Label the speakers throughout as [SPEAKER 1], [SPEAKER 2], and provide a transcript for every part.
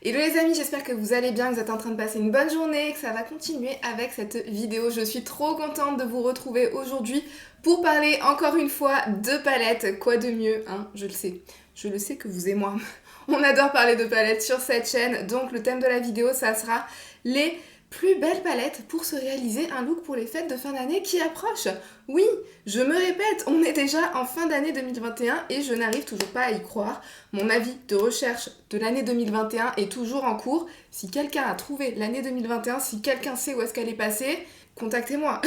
[SPEAKER 1] Hello les amis, j'espère que vous allez bien, que vous êtes en train de passer une bonne journée, que ça va continuer avec cette vidéo. Je suis trop contente de vous retrouver aujourd'hui pour parler encore une fois de palettes. Quoi de mieux, hein, je le sais que vous et moi, on adore parler de palettes sur cette chaîne. Donc le thème de la vidéo, ça sera les plus belles palettes pour se réaliser un look pour les fêtes de fin d'année qui approchent. Oui, je me répète, on est déjà en fin d'année 2021 et je n'arrive toujours pas à y croire. Mon avis de recherche de l'année 2021 est toujours en cours. Si quelqu'un a trouvé l'année 2021, si quelqu'un sait où est-ce qu'elle est passée, contactez-moi.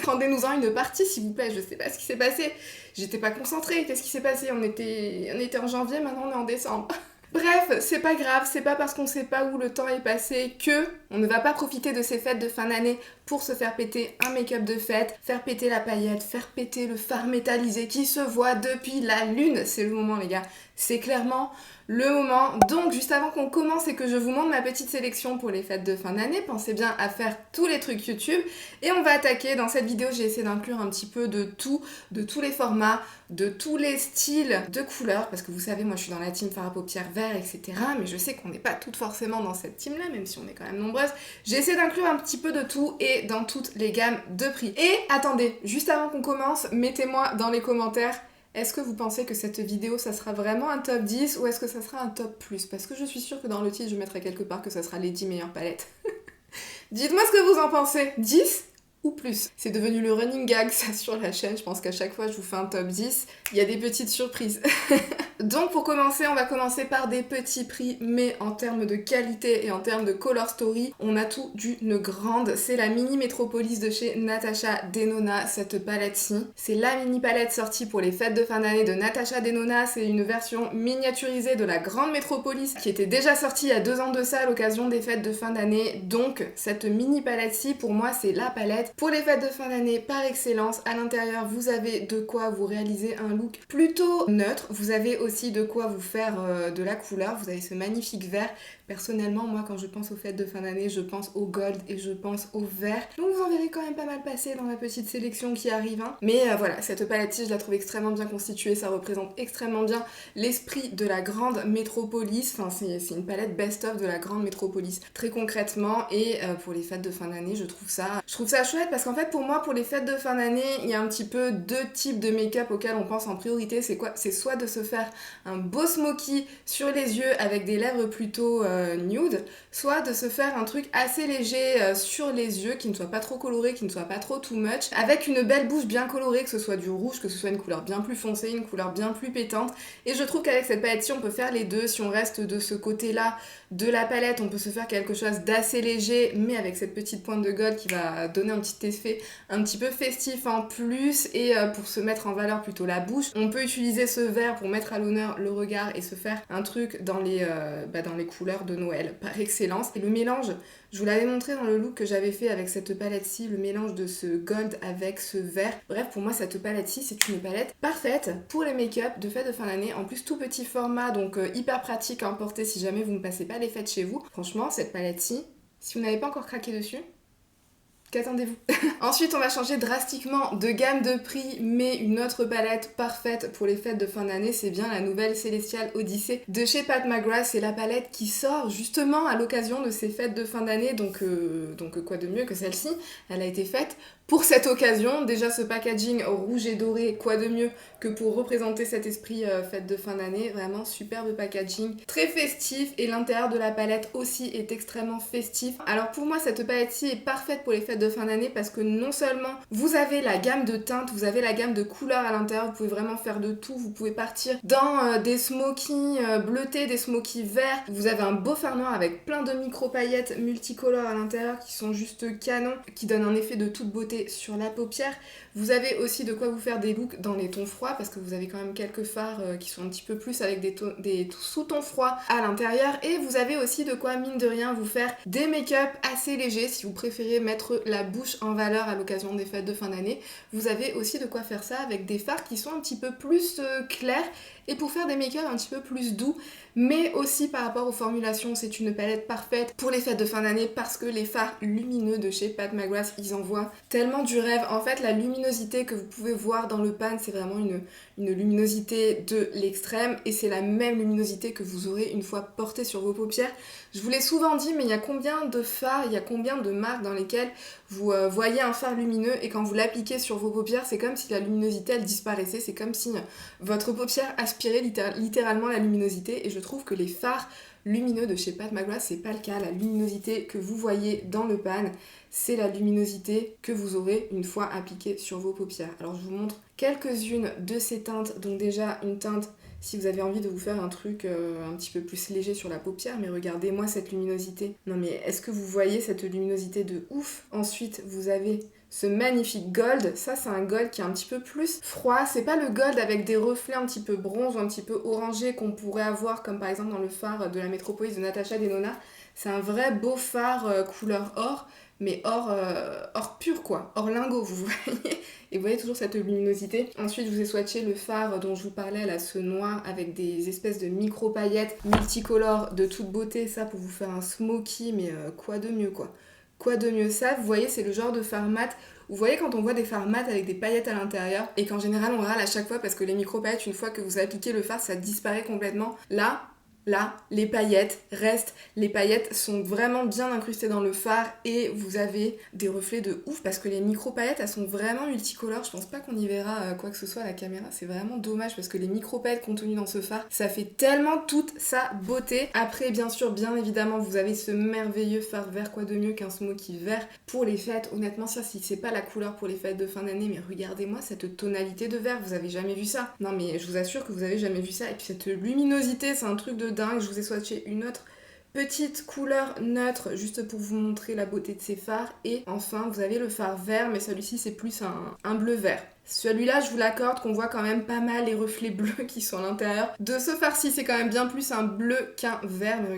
[SPEAKER 1] Rendez-nous-en une partie s'il vous plaît, je sais pas ce qui s'est passé. J'étais pas concentrée, qu'est-ce qui s'est passé on était en janvier, maintenant on est en décembre. Bref, c'est pas grave, c'est pas parce qu'on sait pas où le temps est passé que on ne va pas profiter de ces fêtes de fin d'année pour se faire péter un make-up de fête, faire péter la paillette, faire péter le fard métallisé qui se voit depuis la lune. C'est le moment les gars, c'est clairement le moment. Donc juste avant qu'on commence et que je vous montre ma petite sélection pour les fêtes de fin d'année, pensez bien à faire tous les trucs YouTube et on va attaquer. Dans cette vidéo, j'ai essayé d'inclure un petit peu de tout, de tous les formats, de tous les styles de couleurs, parce que vous savez, moi je suis dans la team fard à paupières vert, etc. Mais je sais qu'on n'est pas toutes forcément dans cette team-là, même si on est quand même nombreuses. J'ai essayé d'inclure un petit peu de tout et dans toutes les gammes de prix. Et attendez, juste avant qu'on commence, mettez-moi dans les commentaires, est-ce que vous pensez que cette vidéo, ça sera vraiment un top 10 ou est-ce que ça sera un top plus? Parce que je suis sûre que dans le titre, je mettrai quelque part que ça sera les 10 meilleures palettes. Dites-moi ce que vous en pensez. 10 ou plus. C'est devenu le running gag ça sur la chaîne, je pense qu'à chaque fois je vous fais un top 10, il y a des petites surprises. Donc pour commencer, on va commencer par des petits prix, mais en termes de qualité et en termes de color story, on a tout d'une grande. C'est la mini Metropolis de chez Natasha Denona, cette palette-ci. C'est la mini palette sortie pour les fêtes de fin d'année de Natasha Denona, c'est une version miniaturisée de la grande Metropolis qui était déjà sortie il y a 2 ans de ça à l'occasion des fêtes de fin d'année. Donc cette mini palette-ci, pour moi, c'est la palette pour les fêtes de fin d'année par excellence. À l'intérieur, vous avez de quoi vous réaliser un look plutôt neutre. Vous avez aussi de quoi vous faire de la couleur. Vous avez ce magnifique vert. Personnellement, moi, quand je pense aux fêtes de fin d'année, je pense au gold et je pense au vert. Donc vous en verrez quand même pas mal passer dans la petite sélection qui arrive. Hein. Mais voilà, cette palette-ci, je la trouve extrêmement bien constituée. Ça représente extrêmement bien l'esprit de la grande métropolis. Enfin, c'est une palette best-of de la grande métropolis. Très concrètement. Et pour les fêtes de fin d'année, je trouve ça chouette parce qu'en fait, pour moi, pour les fêtes de fin d'année, il y a un petit peu 2 types de make-up auxquels on pense en priorité. C'est quoi? C'est soit de se faire un beau smoky sur les yeux avec des lèvres plutôt nude, soit de se faire un truc assez léger sur les yeux qui ne soit pas trop coloré, qui ne soit pas trop too much, avec une belle bouche bien colorée, que ce soit du rouge, que ce soit une couleur bien plus foncée, une couleur bien plus pétante. Et je trouve qu'avec cette palette-ci, on peut faire les deux. Si on reste de ce côté-là de la palette, on peut se faire quelque chose d'assez léger, mais avec cette petite pointe de gold qui va donner un petit effet un petit peu festif en plus. Et pour se mettre en valeur plutôt la bouche, on peut utiliser ce vert pour mettre à l'honneur le regard et se faire un truc dans les couleurs de Noël par excellence. Et le mélange, je vous l'avais montré dans le look que j'avais fait avec cette palette-ci, le mélange de ce gold avec ce vert. Bref, pour moi, cette palette-ci, c'est une palette parfaite pour les make-up de fête de fin d'année. En plus, tout petit format, donc hyper pratique à emporter si jamais vous ne passez pas les fêtes chez vous. Franchement, cette palette-ci, si vous n'avez pas encore craqué dessus, qu'attendez-vous? Ensuite, on va changer drastiquement de gamme de prix, mais une autre palette parfaite pour les fêtes de fin d'année, c'est bien la nouvelle Celestial Odyssey de chez Pat McGrath. C'est la palette qui sort justement à l'occasion de ces fêtes de fin d'année, donc quoi de mieux que celle-ci? Elle a été faite pour cette occasion. Déjà ce packaging rouge et doré, quoi de mieux que pour représenter cet esprit fête de fin d'année. Vraiment superbe packaging, très festif, et l'intérieur de la palette aussi est extrêmement festif. Alors pour moi, cette palette-ci est parfaite pour les fêtes de fin d'année parce que non seulement vous avez la gamme de teintes, vous avez la gamme de couleurs à l'intérieur, vous pouvez vraiment faire de tout. Vous pouvez partir dans des smokies bleutés, des smokies verts. Vous avez un beau fard noir avec plein de micro paillettes multicolores à l'intérieur qui sont juste canons, qui donnent un effet de toute beauté sur la paupière. Vous avez aussi de quoi vous faire des looks dans les tons froids parce que vous avez quand même quelques fards qui sont un petit peu plus avec des sous-tons froids à l'intérieur, et vous avez aussi de quoi, mine de rien, vous faire des make-up assez légers si vous préférez mettre la bouche en valeur à l'occasion des fêtes de fin d'année. Vous avez aussi de quoi faire ça avec des fards qui sont un petit peu plus clairs et pour faire des make-up un petit peu plus doux, mais aussi par rapport aux formulations, c'est une palette parfaite pour les fêtes de fin d'année parce que les fards lumineux de chez Pat McGrath, ils envoient tellement du rêve. En fait, la luminosité que vous pouvez voir dans le pan, c'est vraiment une luminosité de l'extrême et c'est la même luminosité que vous aurez une fois porté sur vos paupières. Je vous l'ai souvent dit, mais il y a combien de fards, il y a combien de marques dans lesquelles vous voyez un fard lumineux et quand vous l'appliquez sur vos paupières, c'est comme si la luminosité elle disparaissait, c'est comme si votre paupière aspirait littéralement la luminosité et je trouve que les fards lumineux de chez Pat McGrath, c'est pas le cas. La luminosité que vous voyez dans le pan, c'est la luminosité que vous aurez une fois appliquée sur vos paupières. Alors je vous montre quelques-unes de ces teintes. Donc déjà une teinte si vous avez envie de vous faire un truc un petit peu plus léger sur la paupière, mais regardez-moi cette luminosité. Non mais est-ce que vous voyez cette luminosité de ouf? Ensuite vous avez ce magnifique gold, ça c'est un gold qui est un petit peu plus froid, c'est pas le gold avec des reflets un petit peu bronze ou un petit peu orangé qu'on pourrait avoir comme par exemple dans le fard de la Métropolis de Natasha Denona, c'est un vrai beau fard couleur or, mais or pur quoi, or lingot vous voyez, et vous voyez toujours cette luminosité. Ensuite je vous ai swatché le fard dont je vous parlais là, ce noir avec des espèces de micro paillettes multicolores de toute beauté, ça pour vous faire un smoky, mais quoi de mieux quoi. Quoi de mieux ça, vous voyez, c'est le genre de fard mat. Vous voyez quand on voit des fards mat avec des paillettes à l'intérieur et qu'en général on râle à chaque fois parce que les micro-paillettes, une fois que vous appliquez le fard, ça disparaît complètement. Là, les paillettes restent. Les paillettes sont vraiment bien incrustées dans le fard et vous avez des reflets de ouf parce que les micro-paillettes, elles sont vraiment multicolores. Je pense pas qu'on y verra quoi que ce soit à la caméra. C'est vraiment dommage parce que les micro-paillettes contenues dans ce fard, ça fait tellement toute sa beauté. Après, bien sûr, bien évidemment, vous avez ce merveilleux fard vert. Quoi de mieux qu'un smoky vert pour les fêtes. Honnêtement, ça, si c'est pas la couleur pour les fêtes de fin d'année, mais regardez-moi cette tonalité de vert. Vous avez jamais vu ça? Non, mais je vous assure que vous avez jamais vu ça. Et puis cette luminosité, c'est un truc de dingue. Je vous ai swatché une autre petite couleur neutre juste pour vous montrer la beauté de ces fards. Et enfin vous avez le fard vert, mais celui-ci c'est plus un bleu vert. Celui-là je vous l'accorde qu'on voit quand même pas mal les reflets bleus qui sont à l'intérieur de ce fard-ci. C'est quand même bien plus un bleu qu'un vert, mais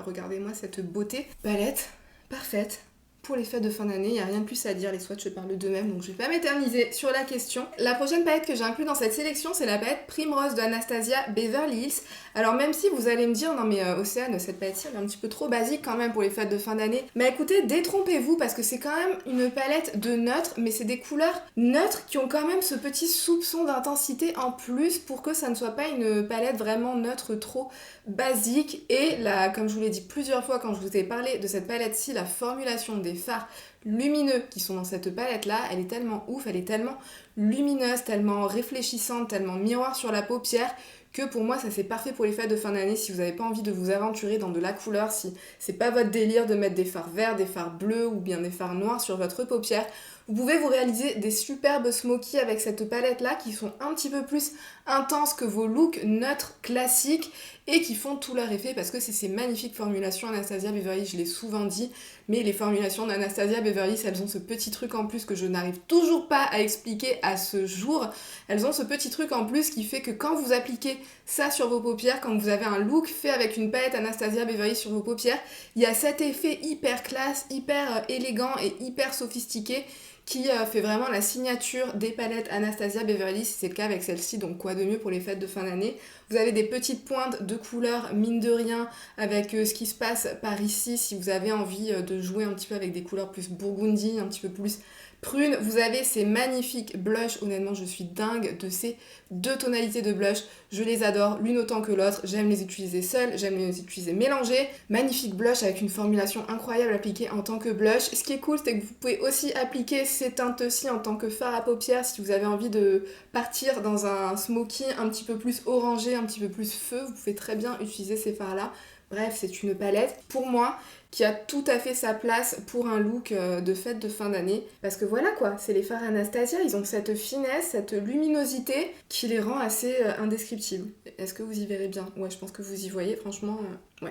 [SPEAKER 1] regardez-moi cette beauté. Palette parfaite pour les fêtes de fin d'année, il n'y a rien de plus à dire, les swatchs parlent d'eux-mêmes, donc je vais pas m'éterniser sur la question. La prochaine palette que j'ai inclue dans cette sélection, c'est la palette Primrose de Anastasia Beverly Hills. Alors même si vous allez me dire, non mais Océane, cette palette-ci elle est un petit peu trop basique quand même pour les fêtes de fin d'année, mais écoutez, détrompez-vous parce que c'est quand même une palette de neutres, mais c'est des couleurs neutres qui ont quand même ce petit soupçon d'intensité en plus pour que ça ne soit pas une palette vraiment neutre trop basique. Et là, comme je vous l'ai dit plusieurs fois quand je vous ai parlé de cette palette-ci, la formulation des fards lumineux qui sont dans cette palette là, elle est tellement ouf, elle est tellement lumineuse, tellement réfléchissante, tellement miroir sur la paupière que pour moi ça c'est parfait pour les fêtes de fin d'année. Si vous n'avez pas envie de vous aventurer dans de la couleur, si c'est pas votre délire de mettre des fards verts, des fards bleus ou bien des fards noirs sur votre paupière, vous pouvez vous réaliser des superbes smokies avec cette palette là qui sont un petit peu plus intenses que vos looks neutres classiques et qui font tout leur effet parce que c'est ces magnifiques formulations Anastasia Beverly Hills, je l'ai souvent dit, mais les formulations d'Anastasia Beverly Hills, elles ont ce petit truc en plus que je n'arrive toujours pas à expliquer à ce jour. Elles ont ce petit truc en plus qui fait que quand vous appliquez ça sur vos paupières, quand vous avez un look fait avec une palette Anastasia Beverly Hills sur vos paupières, il y a cet effet hyper classe, hyper élégant et hyper sophistiqué qui fait vraiment la signature des palettes Anastasia Beverly Hills, c'est le cas avec celle-ci, donc quoi de mieux pour les fêtes de fin d'année. Vous avez des petites pointes de couleurs, mine de rien, avec ce qui se passe par ici, si vous avez envie de jouer un petit peu avec des couleurs plus burgundy, un petit peu plus prune. Vous avez ces magnifiques blushs, honnêtement je suis dingue de ces deux tonalités de blush, je les adore, l'une autant que l'autre, j'aime les utiliser seules, j'aime les utiliser mélangées. Magnifique blush avec une formulation incroyable appliquée en tant que blush. Ce qui est cool, c'est que vous pouvez aussi appliquer ces teintes-ci en tant que fard à paupières si vous avez envie de partir dans un smoky un petit peu plus orangé, un petit peu plus feu, vous pouvez très bien utiliser ces fards-là. Bref, c'est une palette, pour moi, qui a tout à fait sa place pour un look de fête de fin d'année. Parce que voilà quoi, c'est les fards Anastasia, ils ont cette finesse, cette luminosité qui les rend assez indescriptibles. Est-ce que vous y verrez bien? Ouais, je pense que vous y voyez, franchement, ouais.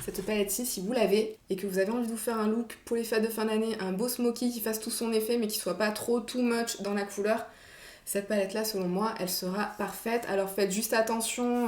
[SPEAKER 1] Cette palette-ci, si vous l'avez et que vous avez envie de vous faire un look pour les fêtes de fin d'année, un beau smoky qui fasse tout son effet mais qui soit pas trop too much dans la couleur, cette palette là selon moi elle sera parfaite. Alors faites juste attention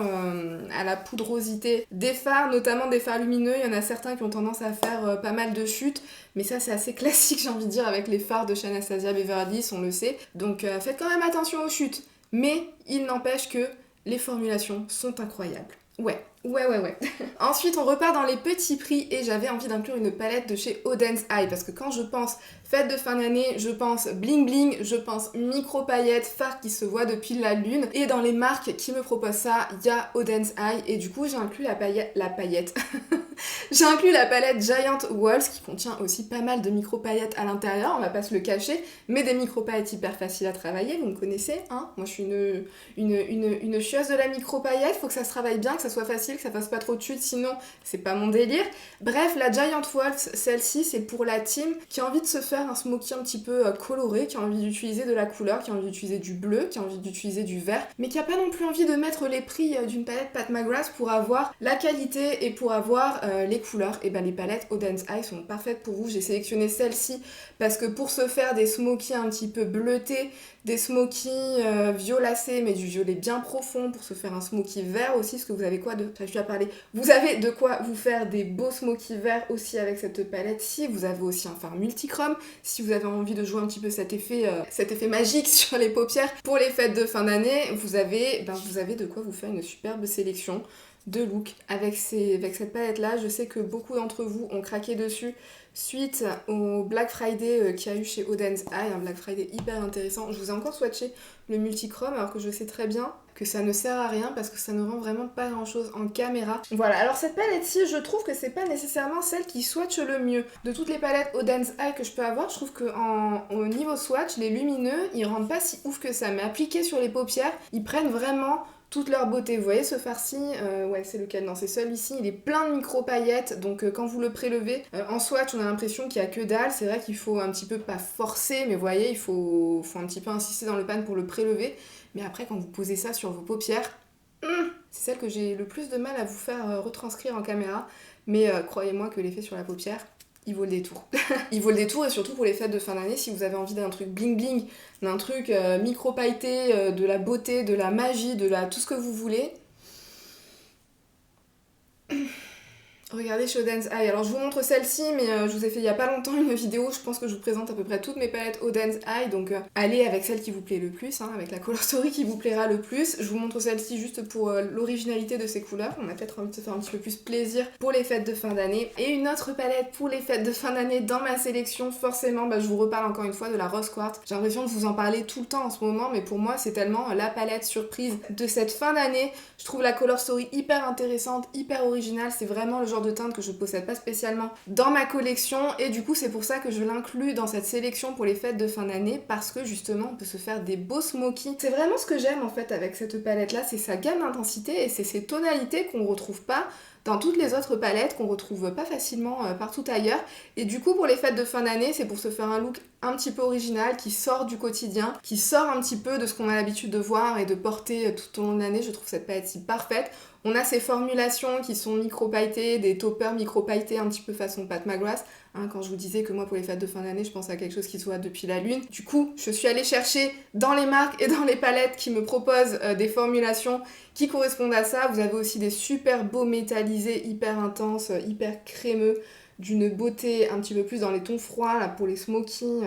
[SPEAKER 1] à la poudrosité des fards, notamment des fards lumineux. Il y en a certains qui ont tendance à faire pas mal de chutes, mais ça c'est assez classique j'ai envie de dire avec les fards de chez Anastasia Beverly Hills, on le sait, donc faites quand même attention aux chutes, mais il n'empêche que les formulations sont incroyables. Ouais, Ouais. Ensuite, on repart dans les petits prix et j'avais envie d'inclure une palette de chez Oden's Eye parce que quand je pense fête de fin d'année, je pense bling bling, je pense micro paillettes, phare qui se voit depuis la lune. Et dans les marques qui me proposent ça, il y a Oden's Eye et du coup, j'ai inclus la paillette. J'ai inclus la palette Giant Walls qui contient aussi pas mal de micro paillettes à l'intérieur, on va pas se le cacher, mais des micro paillettes hyper faciles à travailler, vous me connaissez, hein. Moi je suis une chieuse de la micro paillette, faut que ça se travaille bien, que ça soit facile, que ça fasse pas trop de chute, sinon c'est pas mon délire. Bref, la Giant Walls, celle-ci c'est pour la team qui a envie de se faire un smoky un petit peu coloré, qui a envie d'utiliser de la couleur, qui a envie d'utiliser du bleu, qui a envie d'utiliser du vert, mais qui a pas non plus envie de mettre les prix d'une palette Pat McGrath pour avoir la qualité et pour avoir les couleurs. Et ben les palettes Oden's Eye sont parfaites pour vous. J'ai sélectionné celle-ci parce que pour se faire des smokies un petit peu bleutés, des smokies violacés mais du violet bien profond, pour se faire un smoky vert aussi, parce que vous avez quoi de... J'arrive plus à parler. Vous avez de quoi vous faire des beaux smokies verts aussi avec cette palette-ci. Vous avez aussi un fard multichrome si vous avez envie de jouer un petit peu cet effet magique sur les paupières. Pour les fêtes de fin d'année, vous avez de quoi vous faire une superbe sélection de look avec cette palette là. Je sais que beaucoup d'entre vous ont craqué dessus suite au Black Friday qu'il y a eu chez Oden's Eye, un Black Friday hyper intéressant. Je vous ai encore swatché le multichrome alors que je sais très bien que ça ne sert à rien parce que ça ne rend vraiment pas grand chose en caméra. Voilà, alors cette palette-ci, je trouve que c'est pas nécessairement celle qui swatche le mieux. De toutes les palettes Oden's Eye que je peux avoir, je trouve que au niveau swatch, les lumineux, ils rendent pas si ouf que ça, mais appliqués sur les paupières, ils prennent vraiment toute leur beauté. Vous voyez ce farci, ouais c'est lequel? Non, c'est celui-ci, il est plein de micro paillettes, donc quand vous le prélevez, en swatch on a l'impression qu'il y a que dalle. C'est vrai qu'il faut un petit peu, pas forcer, mais vous voyez, il faut un petit peu insister dans le pan pour le prélever. Mais après quand vous posez ça sur vos paupières, c'est celle que j'ai le plus de mal à vous faire retranscrire en caméra, mais croyez-moi que l'effet sur la paupière, il vaut le détour. Il vaut le détour, et surtout pour les fêtes de fin d'année, si vous avez envie d'un truc bling bling, d'un truc micro pailleté, de la beauté, de la magie, tout ce que vous voulez. Regardez chez Oden's Eye. Alors je vous montre celle-ci, mais je vous ai fait il y a pas longtemps une vidéo, je pense que je vous présente à peu près toutes mes palettes Oden's Eye, donc allez avec celle qui vous plaît le plus, hein, avec la color story qui vous plaira le plus. Je vous montre celle-ci juste pour l'originalité de ses couleurs. On a peut-être envie de se faire un petit peu plus plaisir pour les fêtes de fin d'année. Et une autre palette pour les fêtes de fin d'année dans ma sélection, forcément, je vous reparle encore une fois de la Rose Quartz. J'ai l'impression de vous en parler tout le temps en ce moment, mais pour moi c'est tellement la palette surprise de cette fin d'année. Je trouve la color story hyper intéressante, hyper originale, c'est vraiment le genre de teinte que je possède pas spécialement dans ma collection, et du coup c'est pour ça que je l'inclus dans cette sélection pour les fêtes de fin d'année, parce que justement on peut se faire des beaux smokies. C'est vraiment ce que j'aime en fait avec cette palette là, c'est sa gamme d'intensité et c'est ses tonalités qu'on retrouve pas dans toutes les autres palettes, qu'on retrouve pas facilement partout ailleurs. Et du coup pour les fêtes de fin d'année, c'est pour se faire un look un petit peu original, qui sort du quotidien, qui sort un petit peu de ce qu'on a l'habitude de voir et de porter tout au long de l'année. Je trouve cette palette si parfaite. On a ces formulations qui sont micro-pailletées, des toppers micro-pailletés un petit peu façon Pat McGrath. Hein, quand je vous disais que moi pour les fêtes de fin d'année, je pense à quelque chose qui se voit depuis la lune. Du coup, je suis allée chercher dans les marques et dans les palettes qui me proposent des formulations qui correspondent à ça. Vous avez aussi des super beaux métallisés hyper intenses, hyper crémeux, d'une beauté un petit peu plus dans les tons froids, là pour les smokies,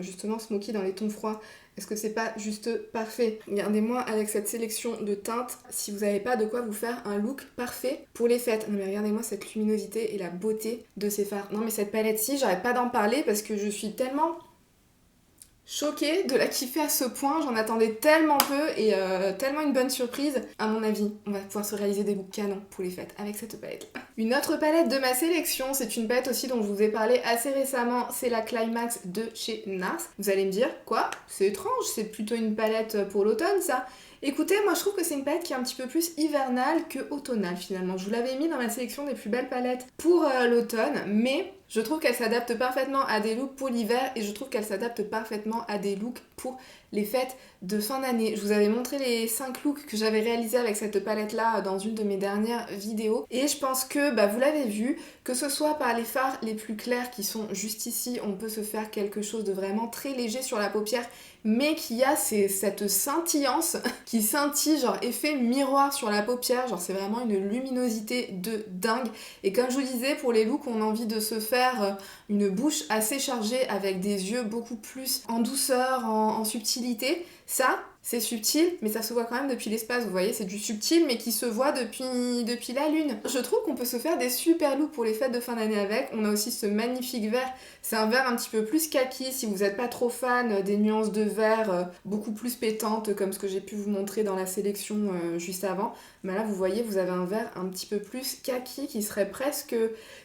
[SPEAKER 1] justement smoky dans les tons froids. Est-ce que c'est pas juste parfait? Regardez-moi avec cette sélection de teintes, si vous n'avez pas de quoi vous faire un look parfait pour les fêtes. Non mais regardez-moi cette luminosité et la beauté de ces fards. Non mais cette palette-ci, j'arrête pas d'en parler parce que je suis tellement choquée de la kiffer à ce point. J'en attendais tellement peu et tellement une bonne surprise. À mon avis, on va pouvoir se réaliser des looks canons pour les fêtes avec cette palette. Une autre palette de ma sélection, c'est une palette aussi dont je vous ai parlé assez récemment, c'est la Climax de chez NARS. Vous allez me dire, quoi? C'est étrange, c'est plutôt une palette pour l'automne ça. Écoutez, moi je trouve que c'est une palette qui est un petit peu plus hivernale que automnale finalement. Je vous l'avais mis dans ma sélection des plus belles palettes pour l'automne, mais je trouve qu'elle s'adapte parfaitement à des looks pour l'hiver et je trouve qu'elle s'adapte parfaitement à des looks pour les fêtes de fin d'année. Je vous avais montré les 5 looks que j'avais réalisés avec cette palette là dans une de mes dernières vidéos et je pense que vous l'avez vu, que ce soit par les fards les plus clairs qui sont juste ici, on peut se faire quelque chose de vraiment très léger sur la paupière mais qui a cette scintillance qui scintille, genre effet miroir sur la paupière, genre c'est vraiment une luminosité de dingue. Et comme je vous disais, pour les looks on a envie de se faire une bouche assez chargée avec des yeux beaucoup plus en douceur, en subtilité, ça C'est subtil, mais ça se voit quand même depuis l'espace, vous voyez, c'est du subtil, mais qui se voit depuis la lune. Je trouve qu'on peut se faire des super looks pour les fêtes de fin d'année avec. On a aussi ce magnifique vert, c'est un vert un petit peu plus kaki, si vous n'êtes pas trop fan des nuances de vert beaucoup plus pétantes, comme ce que j'ai pu vous montrer dans la sélection juste avant. Mais là, vous voyez, vous avez un vert un petit peu plus kaki, qui serait presque...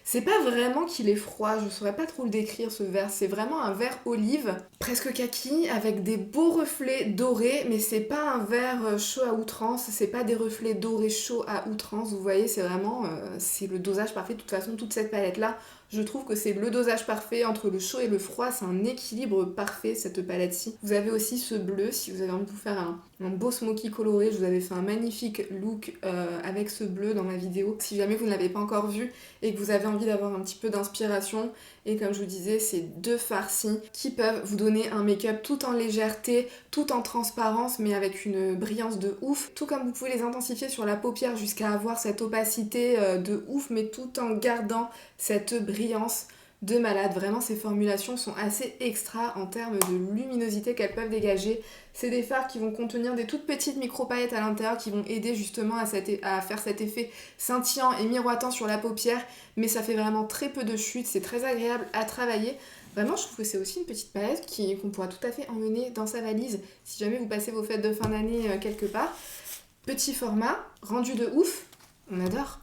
[SPEAKER 1] C'est pas vraiment qu'il est froid, je saurais pas trop le décrire ce vert, c'est vraiment un vert olive, presque kaki, avec des beaux reflets dorés, mais c'est pas un vert chaud à outrance, c'est pas des reflets dorés chauds à outrance, vous voyez, c'est vraiment, c'est le dosage parfait. De toute façon, toute cette palette-là, je trouve que c'est le dosage parfait entre le chaud et le froid, c'est un équilibre parfait cette palette-ci. Vous avez aussi ce bleu, si vous avez envie de vous faire un beau smoky coloré, je vous avais fait un magnifique look avec ce bleu dans ma vidéo. Si jamais vous ne l'avez pas encore vu et que vous avez envie d'avoir un petit peu d'inspiration, et comme je vous disais, c'est deux farcis qui peuvent vous donner un make-up tout en légèreté, tout en transparence, mais avec une brillance de ouf. Tout comme vous pouvez les intensifier sur la paupière jusqu'à avoir cette opacité de ouf, mais tout en gardant cette brillance de malade. Vraiment, ces formulations sont assez extra en termes de luminosité qu'elles peuvent dégager. C'est des fards qui vont contenir des toutes petites micro-paillettes à l'intérieur qui vont aider justement à faire cet effet scintillant et miroitant sur la paupière, mais ça fait vraiment très peu de chute, c'est très agréable à travailler. Vraiment, je trouve que c'est aussi une petite palette qu'on pourra tout à fait emmener dans sa valise si jamais vous passez vos fêtes de fin d'année quelque part. Petit format, rendu de ouf. On adore.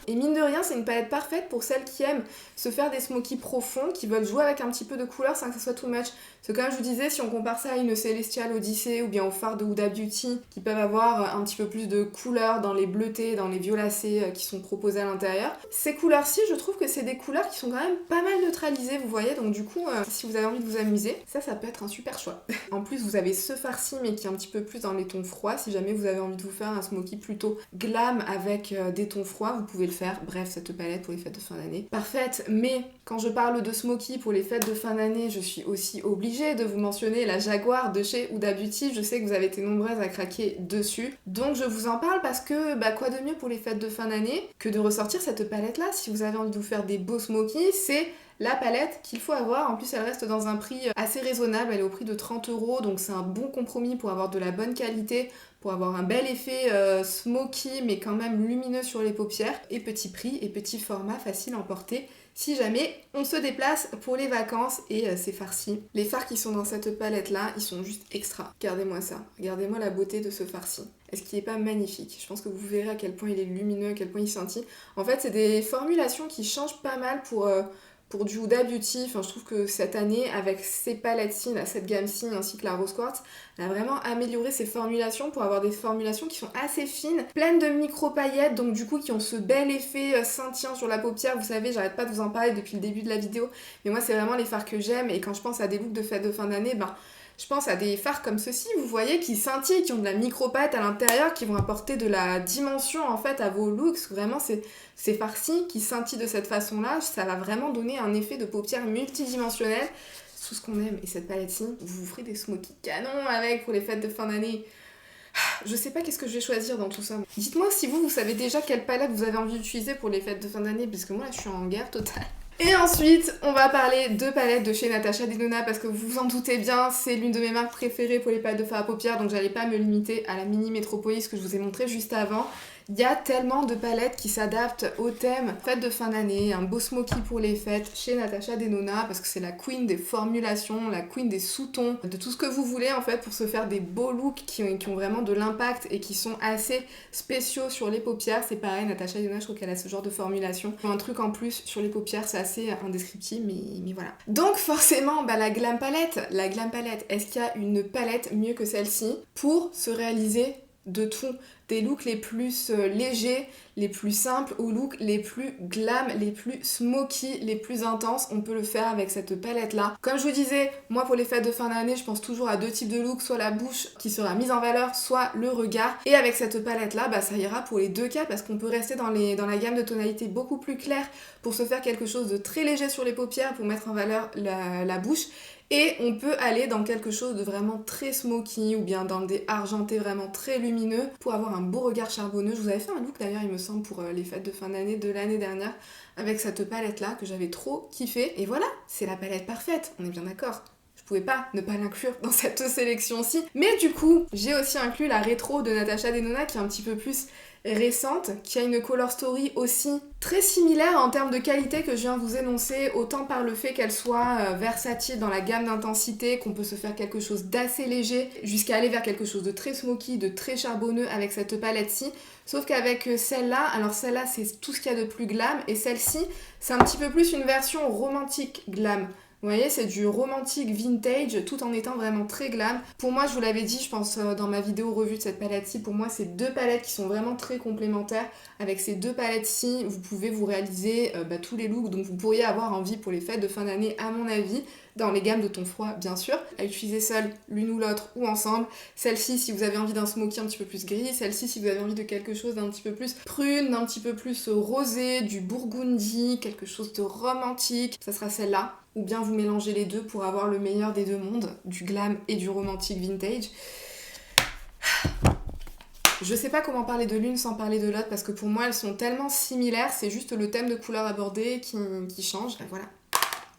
[SPEAKER 1] Et mine de rien, c'est une palette parfaite pour celles qui aiment se faire des smokies profonds, qui veulent jouer avec un petit peu de couleur sans que ça soit too much. Parce que comme je vous disais, si on compare ça à une Celestial Odyssey ou bien aux fards de Huda Beauty, qui peuvent avoir un petit peu plus de couleur dans les bleutés, dans les violacés qui sont proposés à l'intérieur, ces couleurs-ci, je trouve que c'est des couleurs qui sont quand même pas mal neutralisées, vous voyez. Donc du coup, si vous avez envie de vous amuser, ça peut être un super choix. En plus, vous avez ce farci, mais qui est un petit peu plus dans les tons froids. Si jamais vous avez envie de vous faire un smoky plutôt glam avec des tons froids, vous pouvez le faire. Bref, cette palette pour les fêtes de fin d'année, parfaite. Mais quand je parle de smoky pour les fêtes de fin d'année, je suis aussi obligée de vous mentionner la Jaguar de chez Huda Beauty. Je sais que vous avez été nombreuses à craquer dessus, donc je vous en parle parce que quoi de mieux pour les fêtes de fin d'année que de ressortir cette palette là. Si vous avez envie de vous faire des beaux smokies, c'est la palette qu'il faut avoir. En plus, elle reste dans un prix assez raisonnable, elle est au prix de 30€, donc c'est un bon compromis pour avoir de la bonne qualité, pour avoir un bel effet smoky mais quand même lumineux sur les paupières, et petit prix et petit format facile à emporter si jamais on se déplace pour les vacances. Et c'est farci. Les fards qui sont dans cette palette là, ils sont juste extra. Regardez-moi ça, regardez-moi la beauté de ce farci. Est-ce qu'il n'est pas magnifique? Je pense que vous verrez à quel point il est lumineux, à quel point il scintille. En fait, c'est des formulations qui changent pas mal pour du Huda Beauty. Enfin, je trouve que cette année, avec ces palettes-ci, cette gamme-ci, ainsi que la Rose Quartz, elle a vraiment amélioré ses formulations pour avoir des formulations qui sont assez fines, pleines de micro-paillettes, donc du coup qui ont ce bel effet scintillant sur la paupière. Vous savez, j'arrête pas de vous en parler depuis le début de la vidéo, mais moi c'est vraiment les fards que j'aime, et quand je pense à des looks de fête de fin d'année, je pense à des fards comme ceux-ci, vous voyez, qui scintillent, qui ont de la micro-paillette à l'intérieur, qui vont apporter de la dimension en fait à vos looks. Vraiment, ces farcis qui scintillent de cette façon-là, ça va vraiment donner un effet de paupière multidimensionnel. C'est tout ce qu'on aime. Et cette palette-ci, vous vous ferez des smokies canons avec pour les fêtes de fin d'année. Je sais pas qu'est-ce que je vais choisir dans tout ça. Dites-moi si vous savez déjà quelle palette vous avez envie d'utiliser pour les fêtes de fin d'année, puisque moi là je suis en guerre totale. Et ensuite, on va parler de palettes de chez Natasha Denona, parce que vous vous en doutez bien, c'est l'une de mes marques préférées pour les palettes de fard à paupières, donc j'allais pas me limiter à la mini Metropolis que je vous ai montré juste avant. Il y a tellement de palettes qui s'adaptent au thème fête de fin d'année, un beau smoky pour les fêtes chez Natasha Denona, parce que c'est la queen des formulations, la queen des sous-tons, de tout ce que vous voulez en fait pour se faire des beaux looks qui ont vraiment de l'impact et qui sont assez spéciaux sur les paupières. C'est pareil, Natasha Denona, je trouve qu'elle a ce genre de formulation. Un truc en plus sur les paupières, c'est assez indescriptible, mais voilà. Donc forcément, la Glam Palette, est-ce qu'il y a une palette mieux que celle-ci pour se réaliser de tout, des looks les plus légers, les plus simples, aux looks les plus glam, les plus smoky, les plus intenses? On peut le faire avec cette palette là. Comme je vous disais, moi pour les fêtes de fin d'année, je pense toujours à deux types de looks, soit la bouche qui sera mise en valeur, soit le regard. Et avec cette palette là, ça ira pour les deux cas, parce qu'on peut rester dans la gamme de tonalités beaucoup plus claires pour se faire quelque chose de très léger sur les paupières pour mettre en valeur la bouche. Et on peut aller dans quelque chose de vraiment très smoky, ou bien dans des argentés vraiment très lumineux pour avoir un beau regard charbonneux. Je vous avais fait un look d'ailleurs, il me semble, pour les fêtes de fin d'année de l'année dernière, avec cette palette là que j'avais trop kiffé. Et voilà, c'est la palette parfaite, on est bien d'accord. Je je pouvais pas ne pas l'inclure dans cette sélection-ci. Mais du coup, j'ai aussi inclus la rétro de Natasha Denona qui est un petit peu plus récente, qui a une color story aussi très similaire en termes de qualité que je viens vous énoncer, autant par le fait qu'elle soit versatile dans la gamme d'intensité, qu'on peut se faire quelque chose d'assez léger, jusqu'à aller vers quelque chose de très smoky, de très charbonneux avec cette palette-ci. Sauf qu'avec celle-là, alors celle-là c'est tout ce qu'il y a de plus glam, et celle-ci c'est un petit peu plus une version romantique glam. Vous voyez, c'est du romantique vintage tout en étant vraiment très glam. Pour moi, je vous l'avais dit, je pense, dans ma vidéo revue de cette palette-ci, pour moi, c'est deux palettes qui sont vraiment très complémentaires. Avec ces deux palettes-ci, vous pouvez vous réaliser tous les looks dont vous pourriez avoir envie pour les fêtes de fin d'année, à mon avis, dans les gammes de ton froid, bien sûr. À utiliser seule, l'une ou l'autre, ou ensemble. Celle-ci, si vous avez envie d'un smoky un petit peu plus gris. Celle-ci, si vous avez envie de quelque chose d'un petit peu plus prune, d'un petit peu plus rosé, du burgundy, quelque chose de romantique. Ça sera celle-là. Ou bien vous mélangez les deux pour avoir le meilleur des deux mondes, du glam et du romantique vintage. Je sais pas comment parler de l'une sans parler de l'autre parce que pour moi elles sont tellement similaires, c'est juste le thème de couleur abordé qui change. Voilà.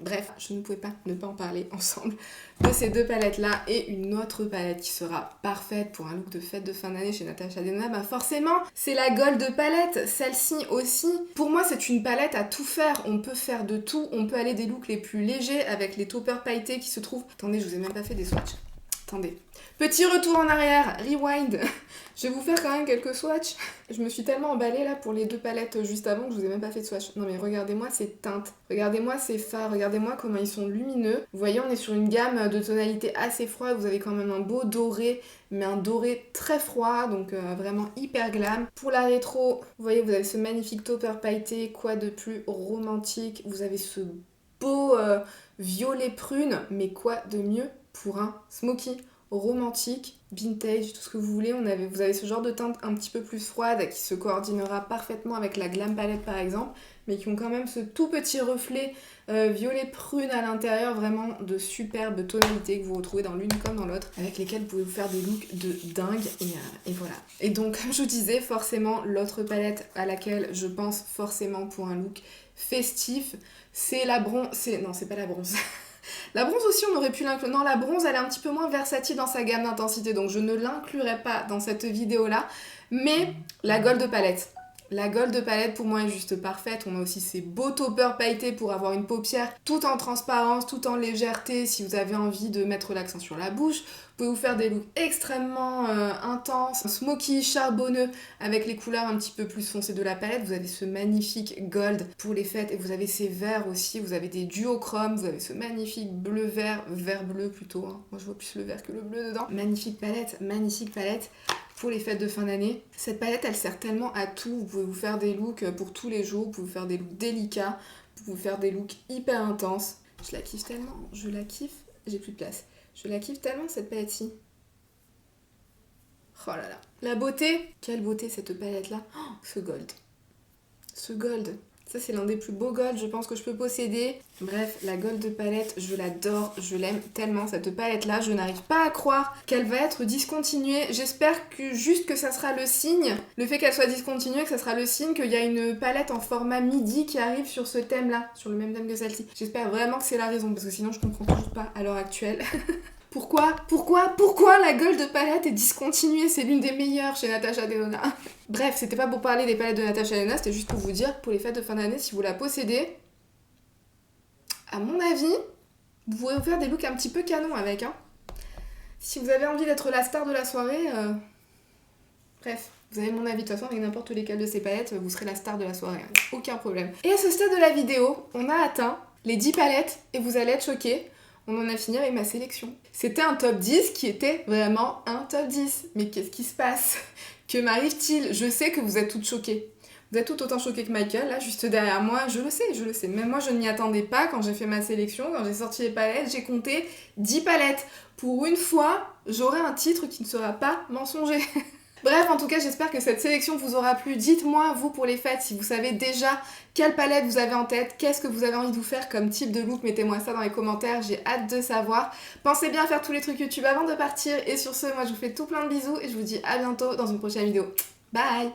[SPEAKER 1] Bref, je ne pouvais pas ne pas en parler ensemble de ces deux palettes-là et une autre palette qui sera parfaite pour un look de fête de fin d'année chez Natasha Denona. Bah forcément, c'est la Gold palette, celle-ci aussi. Pour moi, c'est une palette à tout faire. On peut faire de tout. On peut aller des looks les plus légers avec les toppers pailletés qui se trouvent... Attendez, je vous ai même pas fait des swatchs. Attendez. Petit retour en arrière, rewind. Je vais vous faire quand même quelques swatchs. Je me suis tellement emballée là pour les deux palettes juste avant que je vous ai même pas fait de swatch. Non mais regardez-moi ces teintes, regardez-moi ces fards, regardez-moi comment ils sont lumineux. Vous voyez, on est sur une gamme de tonalités assez froide, vous avez quand même un beau doré, mais un doré très froid, donc vraiment hyper glam. Pour la rétro, vous voyez, vous avez ce magnifique topper pailleté, quoi de plus romantique. Vous avez ce beau violet prune, mais quoi de mieux pour un smoky romantique, vintage, tout ce que vous voulez. Vous avez ce genre de teinte un petit peu plus froide qui se coordinera parfaitement avec la Glam Palette par exemple, mais qui ont quand même ce tout petit reflet violet prune à l'intérieur, vraiment de superbes tonalités que vous retrouvez dans l'une comme dans l'autre, avec lesquelles vous pouvez vous faire des looks de dingue, et voilà. Et donc, comme je vous disais, forcément, l'autre palette à laquelle je pense forcément pour un look festif, c'est la bronze... Non, c'est pas la bronze. La bronze aussi, on aurait pu l'inclure. Non, la bronze, elle est un petit peu moins versatile dans sa gamme d'intensité, donc je ne l'inclurai pas dans cette vidéo-là. Mais la Gold palette. La Gold palette, pour moi, est juste parfaite. On a aussi ces beaux toppers pailletés pour avoir une paupière tout en transparence, tout en légèreté, si vous avez envie de mettre l'accent sur la bouche. Vous pouvez vous faire des looks extrêmement intenses, smoky, charbonneux, avec les couleurs un petit peu plus foncées de la palette. Vous avez ce magnifique gold pour les fêtes, et vous avez ces verts aussi. Vous avez des duochromes, vous avez ce magnifique bleu-vert, vert-bleu plutôt. Hein. Moi, je vois plus le vert que le bleu dedans. Magnifique palette pour les fêtes de fin d'année. Cette palette, elle sert tellement à tout. Vous pouvez vous faire des looks pour tous les jours, vous pouvez vous faire des looks délicats, vous pouvez vous faire des looks hyper intenses. Je la kiffe tellement, je la kiffe, j'ai plus de place. Je la kiffe tellement cette palette-ci. Oh là là. La beauté, quelle beauté cette palette-là. Oh, ce gold. Ce gold. Ça, c'est l'un des plus beaux golds, je pense, que je peux posséder. Bref, la Gold palette, je l'adore, je l'aime tellement, cette palette-là. Je n'arrive pas à croire qu'elle va être discontinuée. J'espère que ça sera le signe, le fait qu'elle soit discontinuée, que ça sera le signe qu'il y a une palette en format midi qui arrive sur ce thème-là, sur le même thème que celle-ci. J'espère vraiment que c'est la raison, parce que sinon, je comprends toujours pas à l'heure actuelle. Pourquoi la Gold palette est discontinuée? C'est l'une des meilleures chez Natasha Denona. Bref, c'était pas pour parler des palettes de Natasha Denona, c'était juste pour vous dire, pour les fêtes de fin d'année, si vous la possédez, à mon avis, vous pouvez vous faire des looks un petit peu canon avec. Hein. Si vous avez envie d'être la star de la soirée, bref, vous avez mon avis. De toute façon, avec n'importe lesquelles de ces palettes, vous serez la star de la soirée. Hein. Aucun problème. Et à ce stade de la vidéo, on a atteint les 10 palettes, et vous allez être choqués. On en a fini avec ma sélection. C'était un top 10 qui était vraiment un top 10. Mais qu'est-ce qui se passe? Que m'arrive-t-il? Je sais que vous êtes toutes choquées. Vous êtes toutes autant choquées que Michael, là, juste derrière moi. Je le sais. Même moi, je ne m'y attendais pas quand j'ai fait ma sélection. Quand j'ai sorti les palettes, j'ai compté 10 palettes. Pour une fois, j'aurai un titre qui ne sera pas mensonger. Bref, en tout cas, j'espère que cette sélection vous aura plu. Dites-moi, vous, pour les fêtes, si vous savez déjà quelle palette vous avez en tête, qu'est-ce que vous avez envie de vous faire comme type de look, mettez-moi ça dans les commentaires, j'ai hâte de savoir. Pensez bien à faire tous les trucs YouTube avant de partir, et sur ce, moi je vous fais tout plein de bisous, et je vous dis à bientôt dans une prochaine vidéo. Bye!